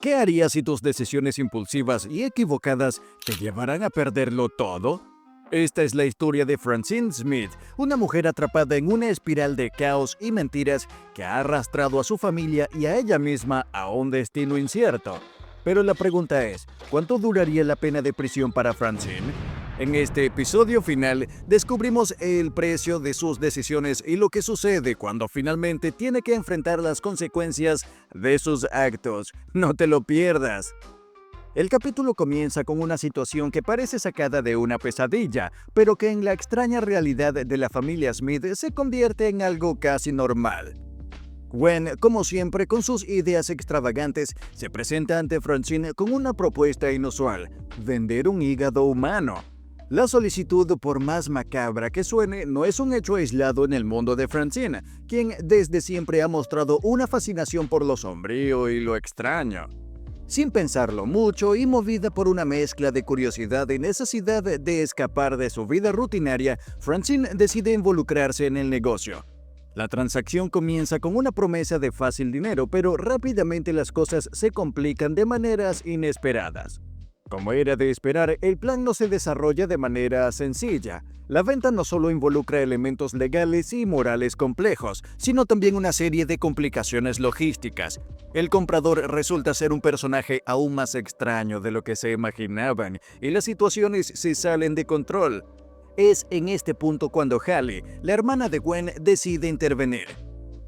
¿Qué harías si tus decisiones impulsivas y equivocadas te llevaran a perderlo todo? Esta es la historia de Francine Smith, una mujer atrapada en una espiral de caos y mentiras que ha arrastrado a su familia y a ella misma a un destino incierto. Pero la pregunta es, ¿cuánto duraría la pena de prisión para Francine? En este episodio final descubrimos el precio de sus decisiones y lo que sucede cuando finalmente tiene que enfrentar las consecuencias de sus actos. No te lo pierdas. El capítulo comienza con una situación que parece sacada de una pesadilla, pero que en la extraña realidad de la familia Smith se convierte en algo casi normal. Gwen, como siempre, con sus ideas extravagantes, se presenta ante Francine con una propuesta inusual: vender un hígado humano. La solicitud, por más macabra que suene, no es un hecho aislado en el mundo de Francine, quien desde siempre ha mostrado una fascinación por lo sombrío y lo extraño. Sin pensarlo mucho y movida por una mezcla de curiosidad y necesidad de escapar de su vida rutinaria, Francine decide involucrarse en el negocio. La transacción comienza con una promesa de fácil dinero, pero rápidamente las cosas se complican de maneras inesperadas. Como era de esperar, el plan no se desarrolla de manera sencilla. La venta no solo involucra elementos legales y morales complejos, sino también una serie de complicaciones logísticas. El comprador resulta ser un personaje aún más extraño de lo que se imaginaban, y las situaciones se salen de control. Es en este punto cuando Hallie, la hermana de Gwen, decide intervenir.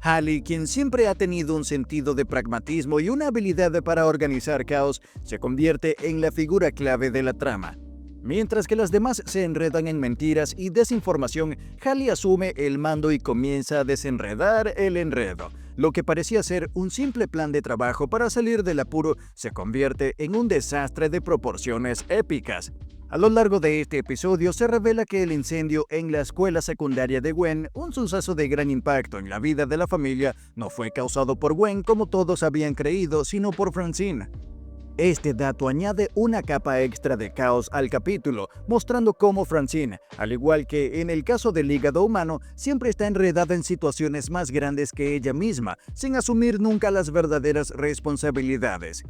Hallie, quien siempre ha tenido un sentido de pragmatismo y una habilidad para organizar caos, se convierte en la figura clave de la trama. Mientras que las demás se enredan en mentiras y desinformación, Hallie asume el mando y comienza a desenredar el enredo. Lo que parecía ser un simple plan de trabajo para salir del apuro se convierte en un desastre de proporciones épicas. A lo largo de este episodio se revela que el incendio en la escuela secundaria de Gwen, un suceso de gran impacto en la vida de la familia, no fue causado por Gwen como todos habían creído, sino por Francine. Este dato añade una capa extra de caos al capítulo, mostrando cómo Francine, al igual que en el caso del hígado humano, siempre está enredada en situaciones más grandes que ella misma, sin asumir nunca las verdaderas responsabilidades.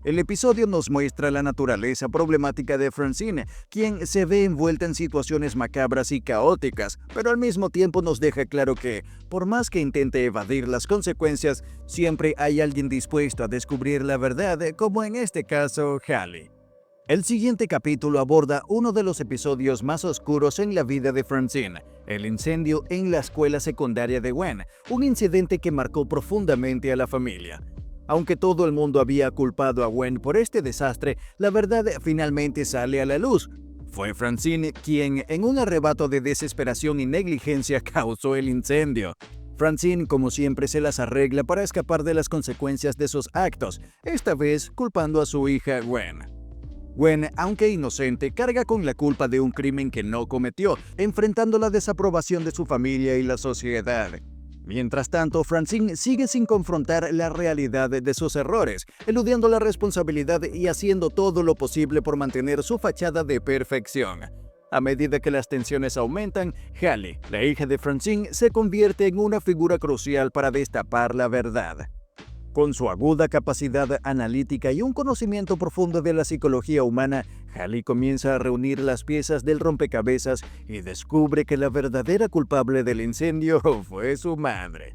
El episodio nos muestra la naturaleza problemática de Francine, quien se ve envuelta en situaciones macabras y caóticas, pero al mismo tiempo nos deja claro que, por más que intente evadir las consecuencias, siempre hay alguien dispuesto a descubrir la verdad, como en este caso, Hallie. El siguiente capítulo aborda uno de los episodios más oscuros en la vida de Francine, el incendio en la escuela secundaria de Gwen, un incidente que marcó profundamente a la familia. Aunque todo el mundo había culpado a Gwen por este desastre, la verdad finalmente sale a la luz. Fue Francine quien, en un arrebato de desesperación y negligencia, causó el incendio. Francine, como siempre, se las arregla para escapar de las consecuencias de sus actos, esta vez culpando a su hija Gwen. Gwen, aunque inocente, carga con la culpa de un crimen que no cometió, enfrentando la desaprobación de su familia y la sociedad. Mientras tanto, Francine sigue sin confrontar la realidad de sus errores, eludiendo la responsabilidad y haciendo todo lo posible por mantener su fachada de perfección. A medida que las tensiones aumentan, Hallie, la hija de Francine, se convierte en una figura crucial para destapar la verdad. Con su aguda capacidad analítica y un conocimiento profundo de la psicología humana, Hallie comienza a reunir las piezas del rompecabezas y descubre que la verdadera culpable del incendio fue su madre.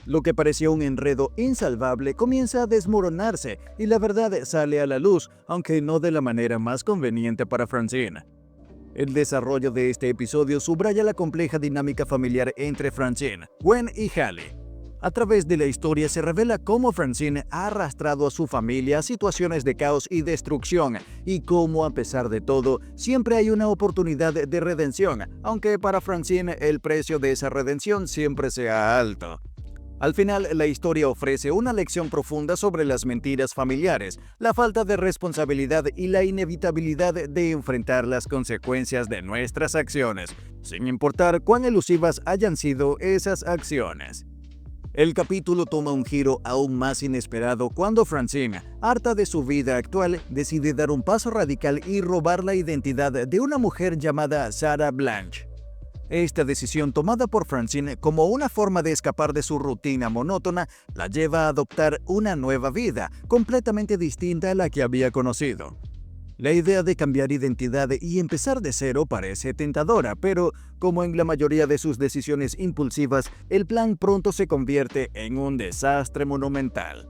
Lo que parecía un enredo insalvable comienza a desmoronarse y la verdad sale a la luz, aunque no de la manera más conveniente para Francine. El desarrollo de este episodio subraya la compleja dinámica familiar entre Francine, Gwen y Hallie. A través de la historia se revela cómo Francine ha arrastrado a su familia a situaciones de caos y destrucción, y cómo, a pesar de todo, siempre hay una oportunidad de redención, aunque para Francine el precio de esa redención siempre sea alto. Al final, la historia ofrece una lección profunda sobre las mentiras familiares, la falta de responsabilidad y la inevitabilidad de enfrentar las consecuencias de nuestras acciones, sin importar cuán elusivas hayan sido esas acciones. El capítulo toma un giro aún más inesperado cuando Francine, harta de su vida actual, decide dar un paso radical y robar la identidad de una mujer llamada Sarah Blanche. Esta decisión tomada por Francine como una forma de escapar de su rutina monótona la lleva a adoptar una nueva vida, completamente distinta a la que había conocido. La idea de cambiar identidad y empezar de cero parece tentadora, pero como en la mayoría de sus decisiones impulsivas, el plan pronto se convierte en un desastre monumental.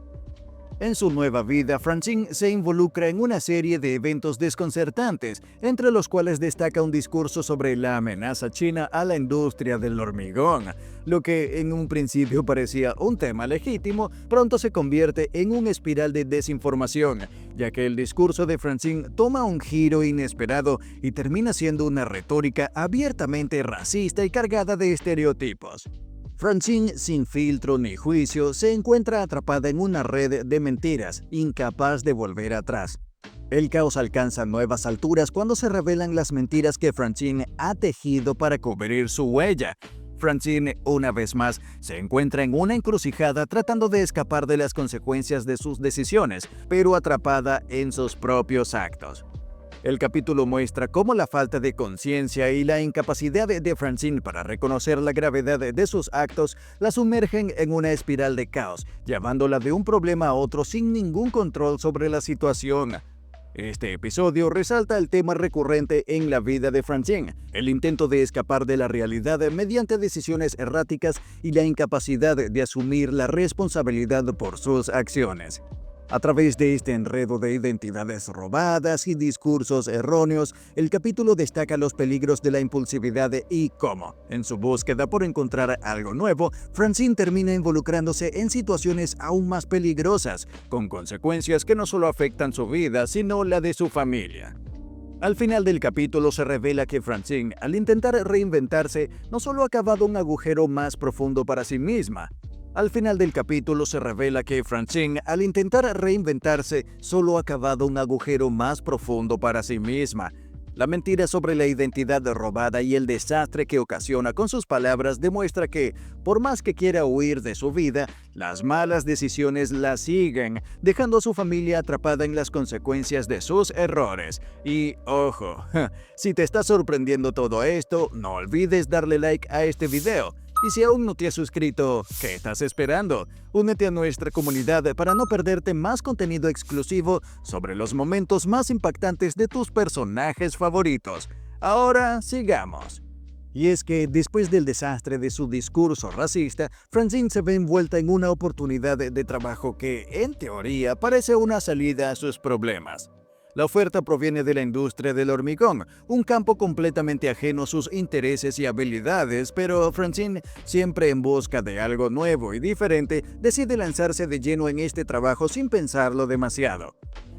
En su nueva vida, Francine se involucra en una serie de eventos desconcertantes, entre los cuales destaca un discurso sobre la amenaza china a la industria del hormigón. Lo que en un principio parecía un tema legítimo, pronto se convierte en una espiral de desinformación, ya que el discurso de Francine toma un giro inesperado y termina siendo una retórica abiertamente racista y cargada de estereotipos. Francine, sin filtro ni juicio, se encuentra atrapada en una red de mentiras, incapaz de volver atrás. El caos alcanza nuevas alturas cuando se revelan las mentiras que Francine ha tejido para cubrir su huella. Francine, una vez más, se encuentra en una encrucijada tratando de escapar de las consecuencias de sus decisiones, pero atrapada en sus propios actos. El capítulo muestra cómo la falta de conciencia y la incapacidad de Francine para reconocer la gravedad de sus actos la sumergen en una espiral de caos, llevándola de un problema a otro sin ningún control sobre la situación. Este episodio resalta el tema recurrente en la vida de Francine, el intento de escapar de la realidad mediante decisiones erráticas y la incapacidad de asumir la responsabilidad por sus acciones. A través de este enredo de identidades robadas y discursos erróneos, el capítulo destaca los peligros de la impulsividad y cómo, en su búsqueda por encontrar algo nuevo, Francine termina involucrándose en situaciones aún más peligrosas, con consecuencias que no solo afectan su vida, sino la de su familia. Al final del capítulo se revela que Francine, al intentar reinventarse, no solo ha cavado un agujero más profundo para sí misma. Al final del capítulo se revela que Francine, al intentar reinventarse, solo ha cavado un agujero más profundo para sí misma. La mentira sobre la identidad robada y el desastre que ocasiona con sus palabras demuestra que, por más que quiera huir de su vida, las malas decisiones la siguen, dejando a su familia atrapada en las consecuencias de sus errores. Y, ojo, si te está sorprendiendo todo esto, no olvides darle like a este video. Y si aún no te has suscrito, ¿qué estás esperando? Únete a nuestra comunidad para no perderte más contenido exclusivo sobre los momentos más impactantes de tus personajes favoritos. Ahora, sigamos. Y es que, después del desastre de su discurso racista, Francine se ve envuelta en una oportunidad de trabajo que, en teoría, parece una salida a sus problemas. La oferta proviene de la industria del hormigón, un campo completamente ajeno a sus intereses y habilidades, pero Francine, siempre en busca de algo nuevo y diferente, decide lanzarse de lleno en este trabajo sin pensarlo demasiado.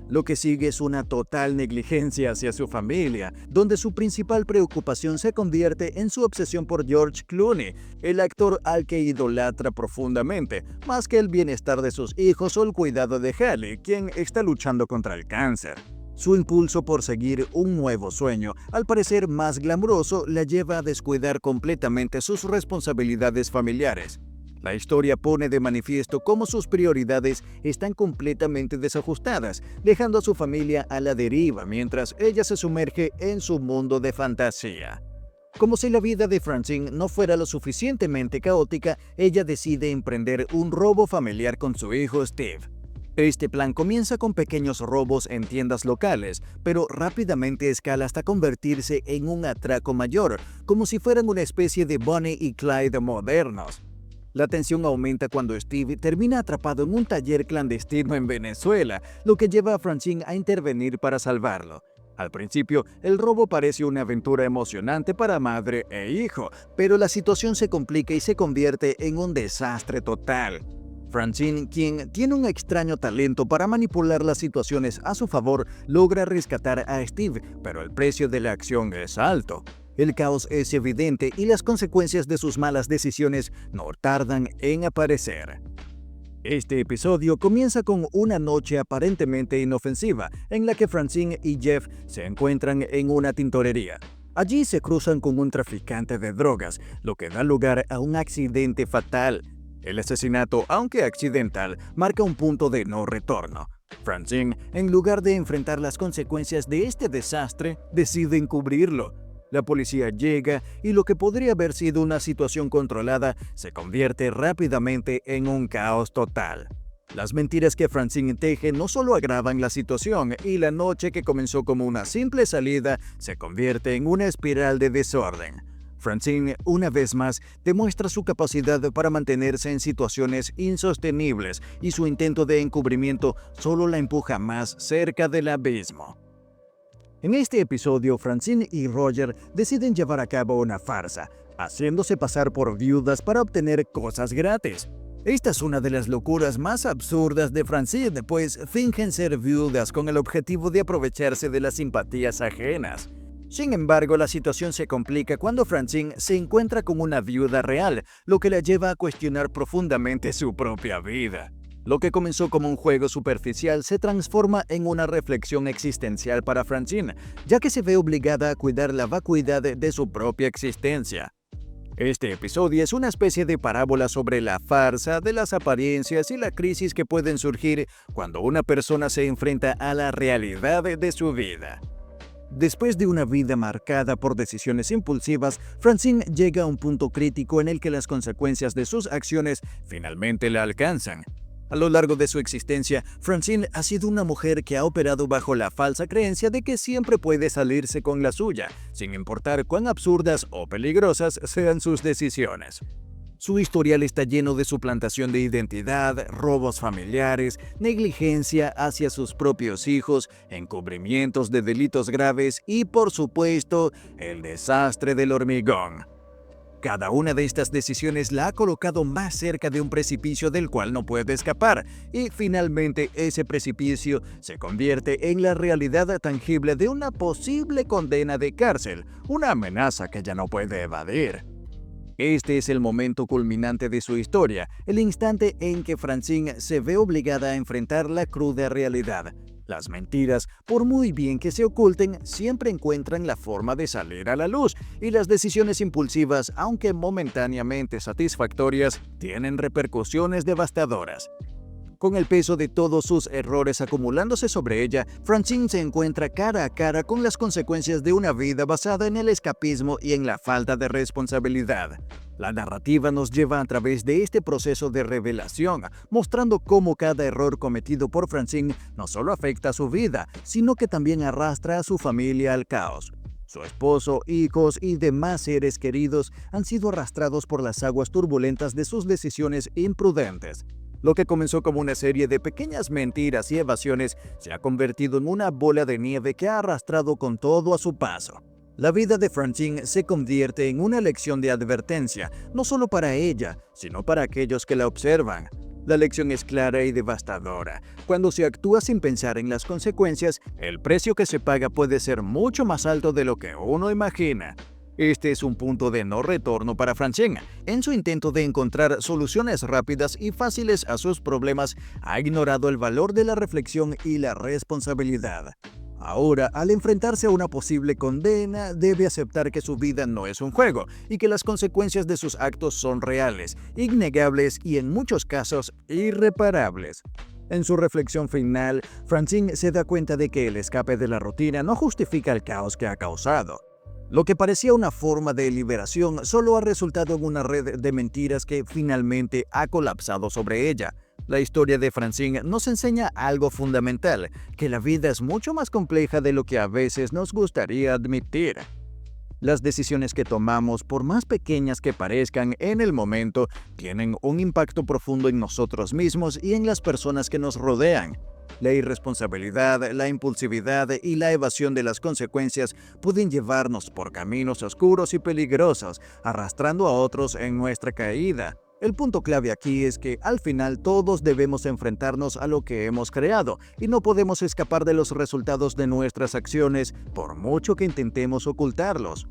Lo que sigue es una total negligencia hacia su familia, donde su principal preocupación se convierte en su obsesión por George Clooney, el actor al que idolatra profundamente, más que el bienestar de sus hijos o el cuidado de Halle, quien está luchando contra el cáncer. Su impulso por seguir un nuevo sueño, al parecer más glamuroso, la lleva a descuidar completamente sus responsabilidades familiares. La historia pone de manifiesto cómo sus prioridades están completamente desajustadas, dejando a su familia a la deriva mientras ella se sumerge en su mundo de fantasía. Como si la vida de Francine no fuera lo suficientemente caótica, ella decide emprender un robo familiar con su hijo Steve. Este plan comienza con pequeños robos en tiendas locales, pero rápidamente escala hasta convertirse en un atraco mayor, como si fueran una especie de Bonnie y Clyde modernos. La tensión aumenta cuando Steve termina atrapado en un taller clandestino en Venezuela, lo que lleva a Francine a intervenir para salvarlo. Al principio, el robo parece una aventura emocionante para madre e hijo, pero la situación se complica y se convierte en un desastre total. Francine, quien tiene un extraño talento para manipular las situaciones a su favor, logra rescatar a Steve, pero el precio de la acción es alto. El caos es evidente y las consecuencias de sus malas decisiones no tardan en aparecer. Este episodio comienza con una noche aparentemente inofensiva, en la que Francine y Jeff se encuentran en una tintorería. Allí se cruzan con un traficante de drogas, lo que da lugar a un accidente fatal. El asesinato, aunque accidental, marca un punto de no retorno. Francine, en lugar de enfrentar las consecuencias de este desastre, decide encubrirlo. La policía llega y lo que podría haber sido una situación controlada se convierte rápidamente en un caos total. Las mentiras que Francine teje no solo agravan la situación, y la noche que comenzó como una simple salida se convierte en una espiral de desorden. Francine, una vez más, demuestra su capacidad para mantenerse en situaciones insostenibles, y su intento de encubrimiento solo la empuja más cerca del abismo. En este episodio, Francine y Roger deciden llevar a cabo una farsa, haciéndose pasar por viudas para obtener cosas gratis. Esta es una de las locuras más absurdas de Francine, pues fingen ser viudas con el objetivo de aprovecharse de las simpatías ajenas. Sin embargo, la situación se complica cuando Francine se encuentra con una viuda real, lo que la lleva a cuestionar profundamente su propia vida. Lo que comenzó como un juego superficial se transforma en una reflexión existencial para Francine, ya que se ve obligada a cuidar la vacuidad de su propia existencia. Este episodio es una especie de parábola sobre la farsa, de las apariencias y la crisis que pueden surgir cuando una persona se enfrenta a la realidad de su vida. Después de una vida marcada por decisiones impulsivas, Francine llega a un punto crítico en el que las consecuencias de sus acciones finalmente la alcanzan. A lo largo de su existencia, Francine ha sido una mujer que ha operado bajo la falsa creencia de que siempre puede salirse con la suya, sin importar cuán absurdas o peligrosas sean sus decisiones. Su historial está lleno de suplantación de identidad, robos familiares, negligencia hacia sus propios hijos, encubrimientos de delitos graves y, por supuesto, el desastre del hormigón. Cada una de estas decisiones la ha colocado más cerca de un precipicio del cual no puede escapar, y finalmente ese precipicio se convierte en la realidad tangible de una posible condena de cárcel, una amenaza que ya no puede evadir. Este es el momento culminante de su historia, el instante en que Francine se ve obligada a enfrentar la cruda realidad. Las mentiras, por muy bien que se oculten, siempre encuentran la forma de salir a la luz, y las decisiones impulsivas, aunque momentáneamente satisfactorias, tienen repercusiones devastadoras. Con el peso de todos sus errores acumulándose sobre ella, Francine se encuentra cara a cara con las consecuencias de una vida basada en el escapismo y en la falta de responsabilidad. La narrativa nos lleva a través de este proceso de revelación, mostrando cómo cada error cometido por Francine no solo afecta a su vida, sino que también arrastra a su familia al caos. Su esposo, hijos y demás seres queridos han sido arrastrados por las aguas turbulentas de sus decisiones imprudentes. Lo que comenzó como una serie de pequeñas mentiras y evasiones se ha convertido en una bola de nieve que ha arrastrado con todo a su paso. La vida de Francine se convierte en una lección de advertencia, no solo para ella, sino para aquellos que la observan. La lección es clara y devastadora. Cuando se actúa sin pensar en las consecuencias, el precio que se paga puede ser mucho más alto de lo que uno imagina. Este es un punto de no retorno para Francine. En su intento de encontrar soluciones rápidas y fáciles a sus problemas, ha ignorado el valor de la reflexión y la responsabilidad. Ahora, al enfrentarse a una posible condena, debe aceptar que su vida no es un juego y que las consecuencias de sus actos son reales, innegables y en muchos casos irreparables. En su reflexión final, Francine se da cuenta de que el escape de la rutina no justifica el caos que ha causado. Lo que parecía una forma de liberación solo ha resultado en una red de mentiras que finalmente ha colapsado sobre ella. La historia de Francine nos enseña algo fundamental, que la vida es mucho más compleja de lo que a veces nos gustaría admitir. Las decisiones que tomamos, por más pequeñas que parezcan en el momento, tienen un impacto profundo en nosotros mismos y en las personas que nos rodean. La irresponsabilidad, la impulsividad y la evasión de las consecuencias pueden llevarnos por caminos oscuros y peligrosos, arrastrando a otros en nuestra caída. El punto clave aquí es que al final todos debemos enfrentarnos a lo que hemos creado y no podemos escapar de los resultados de nuestras acciones por mucho que intentemos ocultarlos.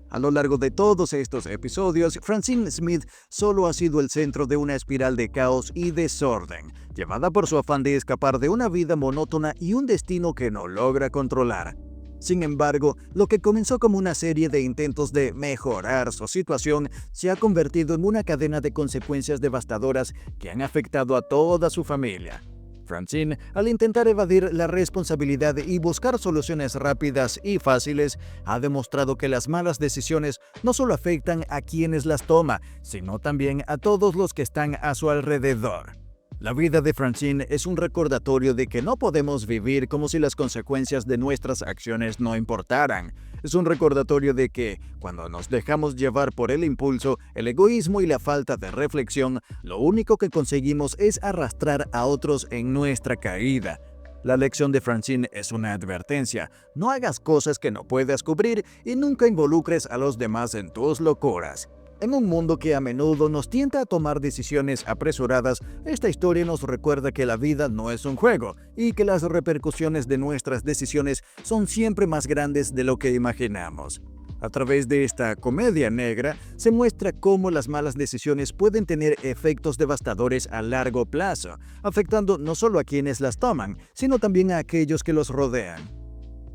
A lo largo de todos estos episodios, Francine Smith solo ha sido el centro de una espiral de caos y desorden, llevada por su afán de escapar de una vida monótona y un destino que no logra controlar. Sin embargo, lo que comenzó como una serie de intentos de mejorar su situación se ha convertido en una cadena de consecuencias devastadoras que han afectado a toda su familia. Francine, al intentar evadir la responsabilidad y buscar soluciones rápidas y fáciles, ha demostrado que las malas decisiones no solo afectan a quienes las toman, sino también a todos los que están a su alrededor. La vida de Francine es un recordatorio de que no podemos vivir como si las consecuencias de nuestras acciones no importaran. Es un recordatorio de que, cuando nos dejamos llevar por el impulso, el egoísmo y la falta de reflexión, lo único que conseguimos es arrastrar a otros en nuestra caída. La lección de Francine es una advertencia: no hagas cosas que no puedas cubrir y nunca involucres a los demás en tus locuras. En un mundo que a menudo nos tienta a tomar decisiones apresuradas, esta historia nos recuerda que la vida no es un juego y que las repercusiones de nuestras decisiones son siempre más grandes de lo que imaginamos. A través de esta comedia negra se muestra cómo las malas decisiones pueden tener efectos devastadores a largo plazo, afectando no solo a quienes las toman, sino también a aquellos que los rodean.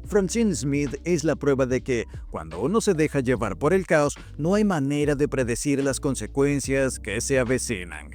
Francine Smith es la prueba de que, cuando uno se deja llevar por el caos, no hay manera de predecir las consecuencias que se avecinan.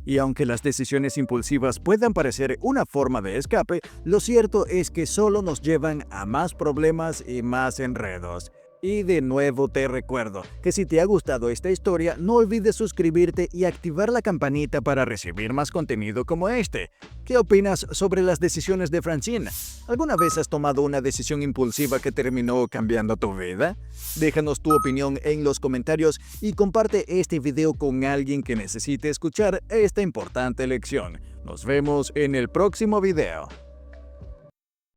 Y aunque las decisiones impulsivas puedan parecer una forma de escape, lo cierto es que solo nos llevan a más problemas y más enredos. Y de nuevo te recuerdo que si te ha gustado esta historia, no olvides suscribirte y activar la campanita para recibir más contenido como este. ¿Qué opinas sobre las decisiones de Francine? ¿Alguna vez has tomado una decisión impulsiva que terminó cambiando tu vida? Déjanos tu opinión en los comentarios y comparte este video con alguien que necesite escuchar esta importante lección. Nos vemos en el próximo video.